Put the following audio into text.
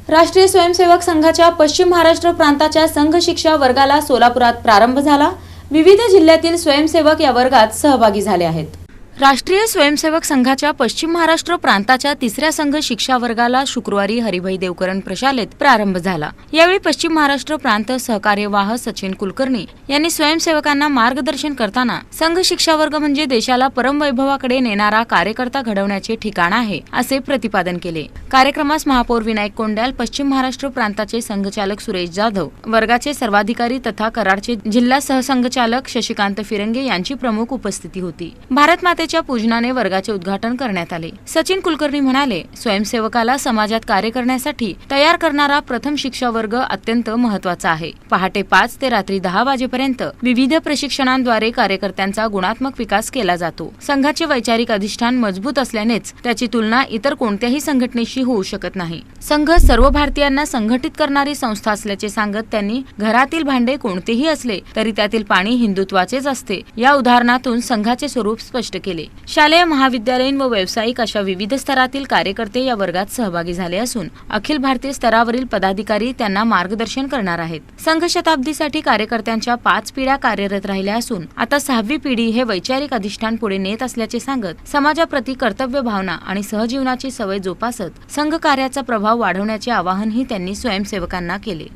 राष्ट्रीय स्वयंसेवक संघाच्या पश्चिम महाराष्ट्र प्रांताच्या संघ शिक्षा वर्गाला सोलापुरात प्रारंभ झाला। विविध जिल्ह्यातील स्वयंसेवक या वर्गात सहभागी झाले आहेत। राष्ट्रीय स्वयंसेवक संघाच्या पश्चिम महाराष्ट्र प्रांताच्या तिसऱ्या संघ शिक्षा वर्गाला शुक्रवारी हरिभाई देवकरण प्रशालेत प्रारंभ झाला। यावेळी पश्चिम महाराष्ट्र प्रांत सहकार्यवाह सचिन कुलकर्णी यांनी स्वयंसेवकांना मार्गदर्शन करताना संघ शिक्षा वर्ग म्हणजे देशाला परमवैभवाकडे नेणारा कार्यकर्ता घडवण्याचे ठिकाण आहे असे प्रतिपादन केले। कार्यक्रमास महापौर विनायक कोंड्याल, पश्चिम महाराष्ट्र प्रांताचे संघचालक सुरेश जाधव, वर्गाचे सर्वाधिकारी तथा कराडचे जिल्हा सहसंघचालक शशिकांत फिरंगे यांची प्रमुख उपस्थिती होती। भारत मातेच्या पूजनाने वर्गाचे उद्घाटन करण्यात आले। सचिन कुलकर्णी म्हणाले, स्वयंसेवकाला समाजात कार्य करण्यासाठी तयार करणारा प्रथम शिक्षा वर्ग अत्यंत महत्त्वाचा आहे। पहाटे 5 ते रात्री 10 वाजेपर्यंत विविध प्रशिक्षणांद्वारे कार्यकर्त्यांचा गुणात्मक विकास केला जातो। संघाचे वैचारिक अधिष्ठान मजबूत असल्यानेच त्याची तुलना इतर कोणत्याही संघटनेशी होऊ शकत नाही। संघ सर्व भारतीयांना संघटित करणारी संस्था असल्याचे सांगत त्यांनी घरातील भांडे कोणतेही असले तरी त्यातील पाणी हिंदुत्वाचेच असते या उदाहरणातून संघाचे स्वरूप स्पष्ट केले। शालेय, महाविद्यालयीन व व्यावसायिक अशा विविध स्तरातील कार्यकर्ते या वर्गात सहभागी झाले असून अखिल भारतीय स्तरावरील पदाधिकारी त्यांना मार्गदर्शन करणार आहेत। संघ शताब्दीसाठी कार्यकर्त्यांच्या 5 पिढ्या कार्यरत राहिल्या असून आता 6वी पिढी हे वैचारिक अधिष्ठान पुढे नेत असल्याचे सांगत समाजाप्रती कर्तव्य भावना आणि सहजीवनाची सवय जोपासत संघ कार्याचा प्रभाव वाढवण्याचे आवाहनही त्यांनी स्वयंसेवकांना केले।